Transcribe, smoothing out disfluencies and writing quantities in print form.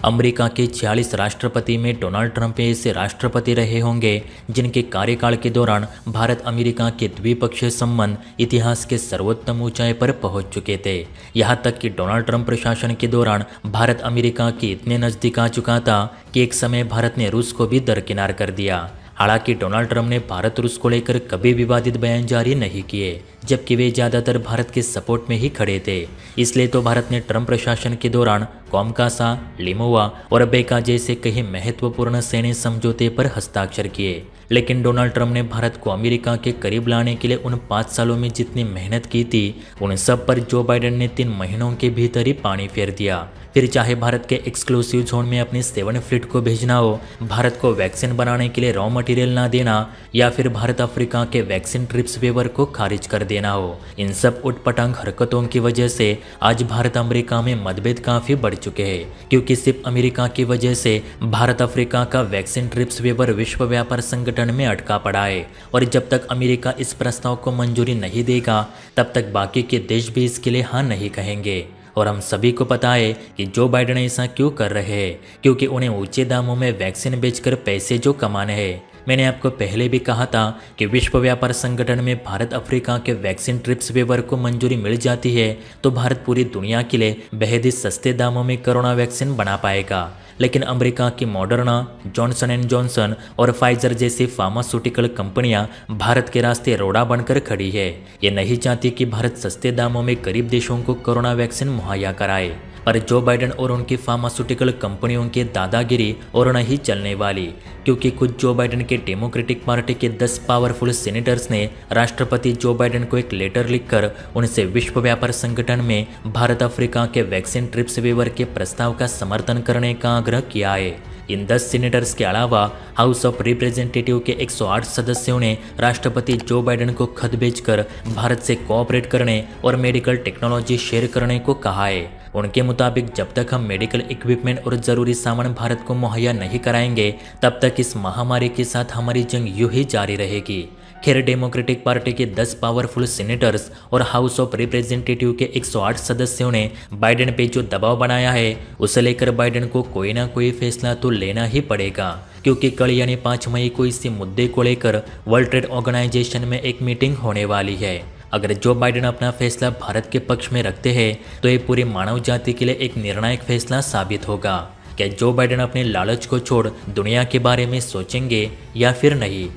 America के 46 राष्ट्रपति में डोनाल्ड ट्रंप ऐसे राष्ट्रपति रहे होंगे जिनके कार्यकाल के दौरान भारत अमेरिका के द्विपक्षीय संबंध इतिहास के सर्वोत्तम ऊंचाई पर पहुंच चुके थे। यहां तक कि डोनाल्ड ट्रंप प्रशासन के दौरान भारत अमेरिका के इतने नज़दीक आ चुका था कि एक समय भारत ने रूस को भी दरकिनार कर दिया। हालांकि डोनाल्ड ट्रंप ने भारत रूस को लेकर कभी विवादित बयान जारी नहीं किए, जबकि वे ज़्यादातर भारत के सपोर्ट में ही खड़े थे। इसलिए तो भारत ने ट्रंप प्रशासन के दौरान कॉमकासा, लिमोवा और बेका जैसे कई महत्वपूर्ण सैन्य समझौते पर हस्ताक्षर किए। लेकिन डोनाल्ड ट्रंप ने भारत को अमेरिका के करीब लाने के लिए उन 5 सालों में जितनी मेहनत की थी, उन सब पर जो बाइडेन ने 3 महीनों के भीतर ही पानी फेर दिया। फिर चाहे भारत के एक्सक्लूसिव जोन में अपनी 7 फ्लीट को भेजना हो, भारत को वैक्सीन बनाने के लिए रॉ मटेरियल ना देना, या फिर भारत अफ्रीका के वैक्सीन ट्रिप्स वेवर को खारिज कर देना हो, इन सब उटपटांग हरकतों की वजह से आज भारत अमेरिका में मतभेद काफी बढ़ चुके हैं। क्योंकि सिर्फ अमेरिका की वजह से भारत अफ्रीका का वैक्सीन ट्रिप्स वेवर विश्व व्यापार संगठन में अटका पड़ा है, और जब तक अमेरिका इस प्रस्ताव को मंजूरी नहीं देगा तब तक बाकी के देश भी इसके लिए हाँ नहीं कहेंगे। और हम सभी को पता है कि जो बाइडेन ऐसा क्यों कर रहे हैं, क्योंकि उन्हें ऊंचे दामों में वैक्सीन बेचकर पैसे जो कमाने हैं। मैंने आपको पहले भी कहा था कि विश्व व्यापार संगठन में भारत अफ्रीका के वैक्सीन ट्रिप्स वेवर को मंजूरी मिल जाती है तो भारत पूरी दुनिया के लिए बेहद ही सस्ते दामों में कोरोना वैक्सीन बना पाएगा। लेकिन अमेरिका की मॉडर्ना, जॉनसन एंड जॉनसन और फाइजर जैसी फार्मास्यूटिकल कंपनियां भारत के रास्ते रोड़ा बनकर खड़ी है। ये नहीं चाहती कि भारत सस्ते दामों में गरीब देशों को कोरोना वैक्सीन मुहैया कराए। पर जो बाइडेन और उनकी फार्मास्यूटिकल कंपनियों की दादागिरी और नहीं चलने वाली, क्योंकि खुद जो बाइडेन के डेमोक्रेटिक पार्टी के 10 पावरफुल सीनेटर्स ने राष्ट्रपति जो बाइडेन को एक लेटर लिखकर उनसे विश्व व्यापार संगठन में भारत अफ्रीका के वैक्सीन ट्रिप्स वेवर के प्रस्ताव का समर्थन करने का आग्रह किया है। इन 10 सीनेटर्स के अलावा हाउस ऑफ रिप्रेजेंटेटिव के 108 सदस्यों ने राष्ट्रपति जो बाइडेन को खत भेजकर भारत से कोऑपरेट करने और मेडिकल टेक्नोलॉजी शेयर करने को कहा है। उनके मुताबिक जब तक हम मेडिकल इक्विपमेंट और ज़रूरी सामान भारत को मुहैया नहीं कराएंगे तब तक इस महामारी के साथ हमारी जंग यूं ही जारी रहेगी। खैर, डेमोक्रेटिक पार्टी के 10 पावरफुल सीनेटर्स और हाउस ऑफ रिप्रेजेंटेटिव के 108 सदस्यों ने बाइडेन पे जो दबाव बनाया है उसे लेकर बाइडेन को कोई ना कोई फैसला तो लेना ही पड़ेगा, क्योंकि कल यानी 5 मई को इसी मुद्दे को लेकर वर्ल्ड ट्रेड ऑर्गेनाइजेशन में एक मीटिंग होने वाली है। अगर जो बाइडेन अपना फैसला भारत के पक्ष में रखते हैं तो ये पूरी मानव जाति के लिए एक निर्णायक फैसला साबित होगा। क्या जो बाइडेन अपने लालच को छोड़ दुनिया के बारे में सोचेंगे या फिर नहीं?